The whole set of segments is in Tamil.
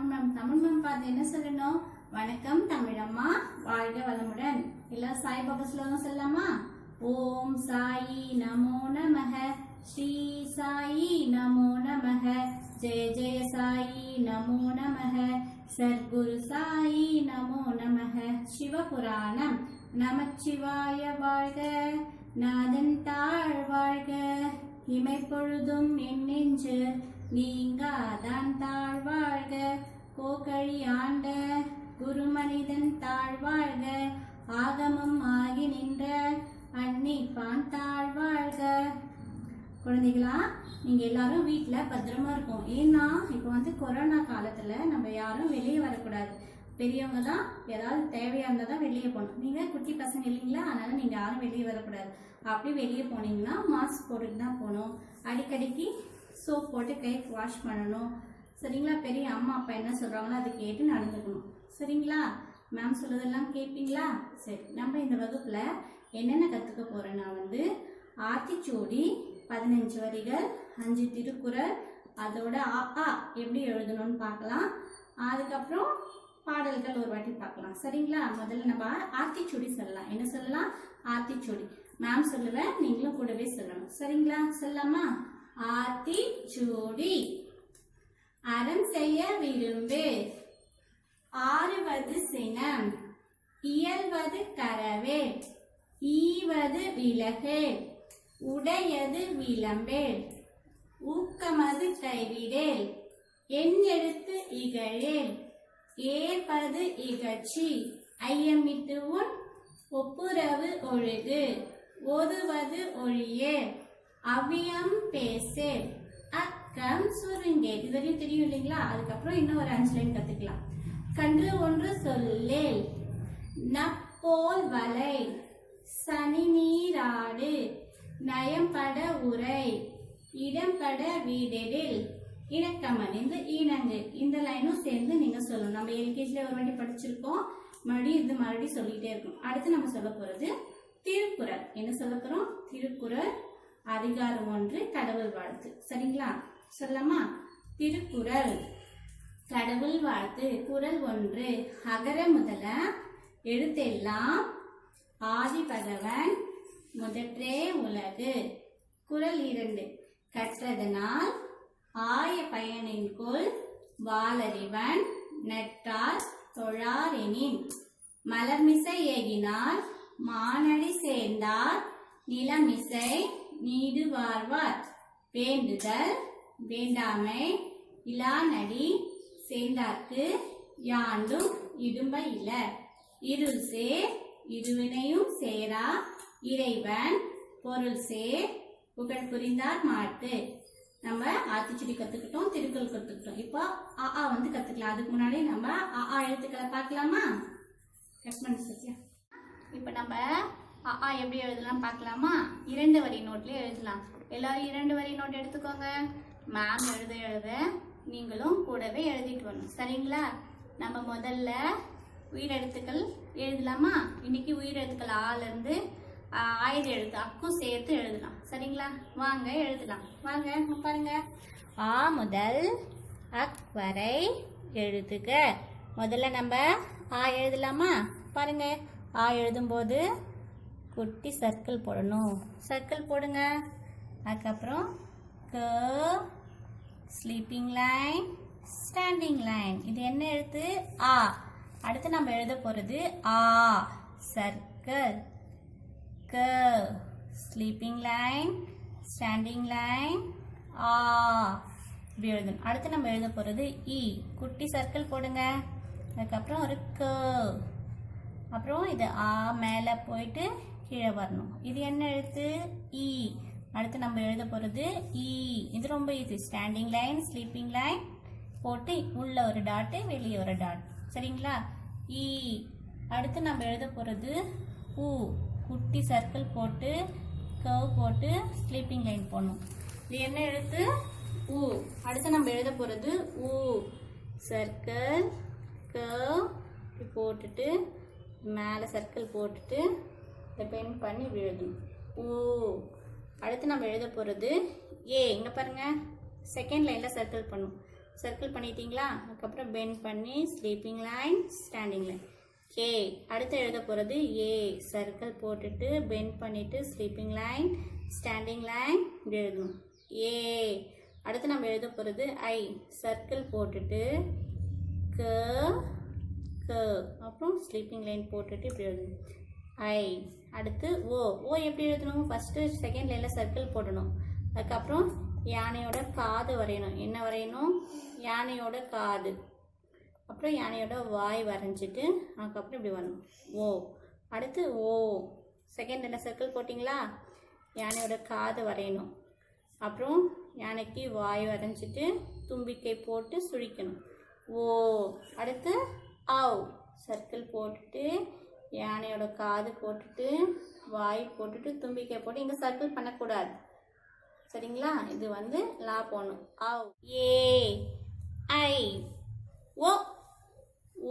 தமிழ் மேம் பார்த்து என்ன சொல்லணும்? வணக்கம் தமிழம்மா, வாழ்க வளமுடன். எல்லாம் சாய் பாபா ஸ்லோகம் சொல்லலாமா? ஓம் சாயி நமோ நமஹ, ஸ்ரீ சாயி நமோ நமஹ, ஜெய ஜெய சாயி நமோ நமஹ, சர்க்குரு சாயி நமோ நமஹ. சிவபுராணம். நமச்சிவாய வாழ்க, நாதன் தாழ் வாழ்க, இமைப்பொழுதும் என் நெஞ்சு நீங்காதான் தாழ் வாழ்க, கோகழி ஆண்ட குருமனிதன் தாழ் வாழ்க, ஆகமம் ஆகி நின்ற அன்னிப்பான் தாழ் வாழ்க. குழந்தைகளா, நீங்க எல்லாரும் வீட்டுல பத்திரமா இருக்கும். ஏன்னா இப்போ கொரோனா காலத்துல நம்ம யாரும் வெளியே வரக்கூடாது. பெரியவங்க தான் ஏதாவது தேவையா இருந்தா தான் வெளியே போகணும். நீங்க குட்டி பசங்க இல்லைங்களா, அதனால நீங்க யாரும் வெளியே வரக்கூடாது. அப்படி வெளியே போனீங்கன்னா மாஸ்க் போட்டுட்டு தான் போகணும். அடிக்கடிக்கு சோப் போட்டு கை வாஷ் பண்ணணும். சரிங்களா? பெரிய அம்மா அப்பா என்ன சொல்றாங்களோ அதை கேட்டு நடந்துக்கணும். சரிங்களா? மேம் சொல்றதெல்லாம் கேட்பீங்களா? சரி, நம்ம இந்த வகுப்புல என்னென்ன கத்துக்க போறேன்னா ஆத்திச்சூடி 15 வரிகள், 5 திருக்குறள், அதோட ஆ எப்படி எழுதணும்னு பார்க்கலாம். அதுக்கப்புறம் பாடல்கள் ஒரு வாட்டி பார்க்கலாம். சரிங்களா? முதல்ல நம்ம ஆத்திச்சூடி சொல்லலாம். என்ன சொல்லலாம்? ஆத்திச்சூடி. மேம் சொல்லுவேன், நீங்களும் கூடவே சொல்லணும். சரிங்களா? சொல்லலாமா? ஆத்திச்சூடி. அறம் செய்ய விரும்பு, ஆறுவது சினம், இயல்வது கரவேல், ஈவது விலகேல், உடையது விளம்பேல், ஊக்கமது கைவிடேல், என் எழுத்து இகழேல், ஏற்பது இகழ்ச்சி, ஐயமிட்டு உன் ஒப்புரவு ஒழுகு, ஓதுவது ஒழியே, அவ்வியம் பேசே, அக்கம் சுருங்கே. இதுவரையும் தெரியும் இல்லைங்களா? அதுக்கப்புறம் இன்னும் ஒரு 5 லைன் கத்துக்கலாம். கன்று ஒன்று சொல்லேல், நப்போல் வலை, சனி நீராடு, நயம்பட உரை, இடம்பட வீடெழில், இணக்கமடைந்து இணங்கு. இந்த லைனும் சேர்ந்து நீங்க சொல்லணும். நம்ம எல்கேஜில ஒரு வாட்டி படிச்சிருக்கோம். மறுபடியும் சொல்லிட்டே இருக்கும். அடுத்து நம்ம சொல்ல போறது திருக்குறள். என்ன சொல்ல போறோம்? திருக்குறள் அதிகாரம் 1, கடவுள் வாழ்த்து. சரிங்களா? சொல்லலாமா? திருக்குறள் கடவுள் வாழ்த்து. குறள் 1. அகர முதல எழுத்தெல்லாம் ஆதி பகவன் முதற்றே உலகு. குறள் 2. கற்றதனால் ஆய பயனின்கொள் வாளறிவன் நட்டார் தொழாரெனின், மலர்மிசை ஏகினார் மானடி சேர்ந்தார் நிலமிசை நீடு வாழ்வார், வேண்டுதல் வேண்டாமை இலானடி சேர்ந்தார்க்கு யாண்டும் இடும்ப இல, இருள் சேர் இருவினையும் சேரா இறைவன் பொருள் சேர் புகழ் புரிந்தார் மாட்டு. நம்ம ஆத்திச்சூடி கத்துக்கிட்டோம், திருக்குறள் கத்துக்கிட்டோம். இப்போ ஆ கத்துக்கலாம். அதுக்கு முன்னாடி நம்ம ஆ எழுத்துக்களை பார்க்கலாமா? கட் பண்ணி சரியா? இப்போ நம்ம ஆ எப்படி எழுதலாம் பார்க்கலாமா? 2 வரி நோட்லயே எழுதலாம். எல்லாரும் 2 வரி நோட் எடுத்துக்கோங்க. மேம் எழுத நீங்களும் கூடவே எழுதிட்டு வரணும். சரிங்களா? நம்ம முதல்ல உயிரெழுத்துக்கள் எழுதலாமா? இன்னைக்கு உயிரெழுத்துக்கள் ஆல இருந்து 1000 எழுத்து அக்கும் சேர்த்து எழுதலாம். சரிங்களா? வாங்க எழுதலாம். வாங்க பாருங்க. ஆ முதல் அக் வரை எழுதுக. முதல்ல நம்ம ஆ எழுதலாமா? பாருங்க. ஆ எழுதும்போது குட்டி சர்க்கிள் போடணும். சர்க்கிள் போடுங்க. அதுக்கப்புறம் க, ஸ்லீப்பிங் லைன், ஸ்டாண்டிங் லைன். இது என்ன எழுத்து? ஆ. அடுத்து நம்ம எழுத போறது ஆ, சர்க்கிள், க, ஸ்லீப்பிங் லைன், ஸ்டாண்டிங் லைன், ஆ, இப்படி எழுதணும். அடுத்து நம்ம எழுத போறது இ, குட்டி சர்க்கிள் போடுங்க. அதுக்கப்புறம் ஒரு க, அப்புறம் இது ஆ மேலே போயிட்டு கீழே வரணும். இது என்ன எழுத்து? இ. அடுத்து நம்ம எழுத போறது இ. இது ரொம்ப easy. Standing line, sleeping line போட்டு உள்ள ஒரு டாட்டு, வெளியே ஒரு டாட். சரிங்களா? இ. அடுத்து நம்ம எழுத போறது உ, குட்டி சர்க்கிள் போட்டு கர்வ் போட்டு ஸ்லீப்பிங் லைன் போடணும். இது என்ன எழுத்து? உ. அடுத்து நம்ம எழுத போறது உ, சர்க்கிள், கர்வ் போட்டுட்டு மேலே சர்க்கிள் போட்டுட்டு பென் பண்ணி எழுதணும். ஊ. அடுத்து நம்ம எழுத போகிறது ஏ. இங்கே பாருங்க, செகண்ட் லைனில் சர்க்கிள் பண்ணும். சர்க்கிள் பண்ணிட்டீங்களா? அதுக்கப்புறம் பெண்ட் பண்ணி sleeping line, standing line. K அடுத்து எழுத போகிறது ஏ. சர்க்கிள் போட்டுட்டு பெண்ட் பண்ணிவிட்டு ஸ்லீப்பிங் லைன், ஸ்டாண்டிங் லைன் இப்படி எழுதணும். ஏ அடுத்து நம்ம எழுத போகிறது ஐ. சர்க்கிள் போட்டுட்டு க க அப்புறம் ஸ்லீப்பிங் லைன் போட்டுட்டு இப்படி எழுதணும். ஐ. அடுத்து ஓ. ஓ எப்படி எழுதணும்? ஃபஸ்ட்டு செகண்ட் லைனில் சர்க்கிள் போடணும். அதுக்கப்புறம் யானையோட காது வரையணும். என்ன வரையணும்? யானையோட காது. அப்புறம் யானையோட வாய் வரைஞ்சிட்டு அதுக்கப்புறம் இப்படி வரணும். ஓ. அடுத்து ஓ. செகண்ட் லைனில் சர்க்கிள் போட்டிங்களா? யானையோட காது வரையணும். அப்புறம் யானைக்கு வாய் வரைஞ்சிட்டு தும்பிக்கை போட்டு சுழிக்கணும். ஓ. அடுத்து ஆவ். சர்க்கிள் போட்டுட்டு யானையோட காது போட்டுட்டு வாய் போட்டுட்டு தும்பிக்கை போட்டு இங்கே சர்க்கிள் பண்ணக்கூடாது, சரிங்களா? இது வந்து லா போடணும். ஆவ். ஏ ஐ ஓ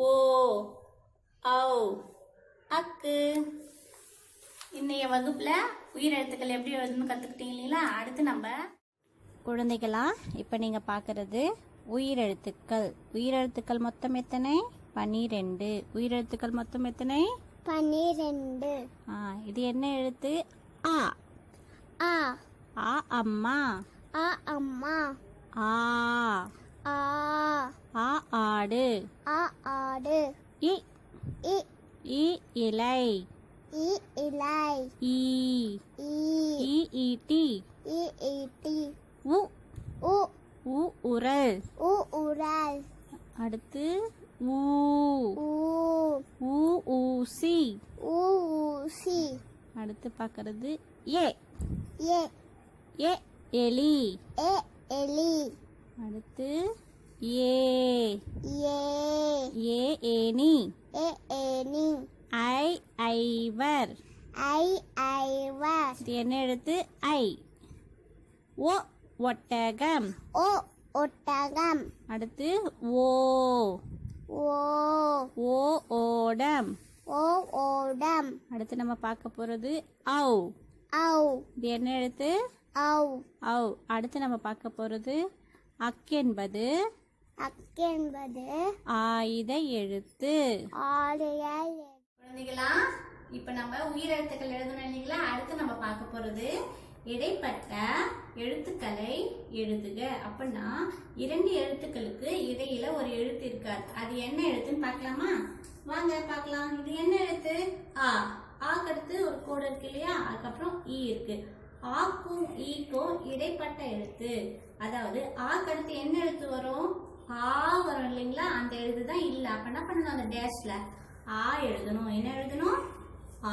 ஓ ஆவ் அக்கு. இன்னைய வகுப்பில் உயிரெழுத்துக்கள் எப்படி எழுதணும்னு கற்றுக்கிட்டீங்க இல்லைங்களா? அடுத்து நம்ம குழந்தைகளா இப்போ நீங்கள் பார்க்குறது உயிரெழுத்துக்கள். உயிரெழுத்துக்கள் மொத்தம் எத்தனை? 12. உயிரெழுத்துக்கள் மொத்தம் எத்தனை? 12. இது என்ன எழுத்து? ஆ. ஆ. ஆ அம்மா. ஆ அம்மா. ஆ. ஆ. ஆ ஆடு. ஆ ஆடு. இ. இ. இ இலை. இ இலை. ஈ. ஈ. ஈ ஈட்டி. இ ஈட்டி. உ. உ. உ உரல். உ உரல். அடுத்து ஊ. ஊ. ஊ ஊசி. ஊ ஊசி. அடுத்து பார்க்கறது ஏ. ஏ. ஏ எலி. ஏ எலி. அடுத்து ஏ. ஏ. ஏ ஏனி. ஏ ஏனி. ஐ ஐவர். ஐ ஐவர். இது என்ன எழுத்து? ஐ. ஓ ஒட்டகம். ஓ ஒட்டகம். அடுத்து ஓ. ஓ. ஓ ஓடம். ஓ ஓடம். அடுத்து நம்ம பார்க்க போறது ஔ. ஔ. இது என்ன எழுத்து? ஔ. ஔ. அடுத்து நம்ம பார்க்க போறது அக் என்பது அக்கென்பது ஆயுத எழுத்து. ஆடைய. குழந்தைகளா இப்ப நம்ம உயிரெழுத்துக்கள் எழுதணும் இல்லைங்களா? அடுத்து நம்ம பார்க்க போறது இடைப்பட்ட எழுத்துக்களை எழுதுக. அப்படின்னா 2 எழுத்துக்களுக்கு இடையில ஒரு எழுத்து இருக்காது. அது என்ன எழுத்துன்னு பார்க்கலாமா? வாங்க பார்க்கலாம். இது என்ன எழுத்து? ஆ. ஆக்கு அடுத்து ஒரு கோடு இருக்கு இல்லையா? அதுக்கப்புறம் ஈ இருக்கு. ஆக்கும் ஈக்கும் இடைப்பட்ட எழுத்து. அதாவது ஆக்கு அடுத்து என்ன எழுத்து வரும்? ஆ வரும் இல்லைங்களா? அந்த எழுத்து தான் இல்லை. அப்ப என்ன பண்ணணும்? அந்த டேஷ்ல ஆ எழுதணும். என்ன எழுதணும்? ஆ.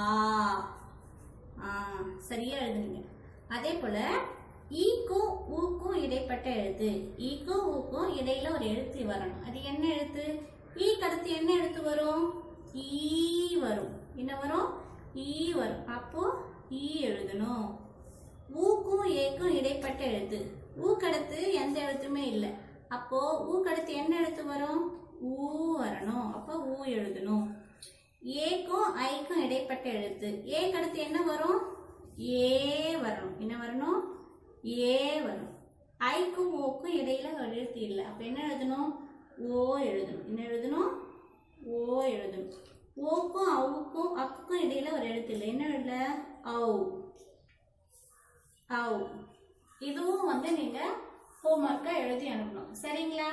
சரியா எழுதுனீங்க. அதே போல ஈக்கும் ஊக்கும் இடைப்பட்ட எழுத்து. ஈக்கும் ஊக்கும் இடையில ஒரு எழுத்து வரணும். அது என்ன எழுத்து? ஈக்கு அடுத்து என்ன எழுத்து வரும்? ஈ வரும். என்ன வரும்? ஈ வரும். அப்போ ஈ எழுதணும். ஊக்கும் ஏக்கும் இடைப்பட்ட எழுத்து. ஊக்கடுத்து எந்த எழுத்துமே இல்லை. அப்போ ஊக்கடுத்து என்ன எழுத்து வரும்? ஊ வரணும். அப்போ ஊ எழுதணும். ஏக்கும் ஐக்கும் இடைப்பட்ட எழுத்து. ஏக்கடுத்து என்ன வரும்? ஏ வரணும். என்ன வரணும்? ஏ வரும். ஐக்கும் ஓக்கும் இடையில ஒரு எழுத்து இல்லை. அப்ப என்ன எழுதணும்? ஓ எழுதணும். என்ன எழுதணும்? ஓ எழுதணும். ஓக்கும் அவுக்கும் அக்குக்கும் இடையில ஒரு எழுத்து இல்லை. என்ன எழுதல? ஔ. ஔ. இதுவும் வந்து நீங்க ஹோம்ஒர்க்கா எழுதி அனுப்பணும், சரிங்களா?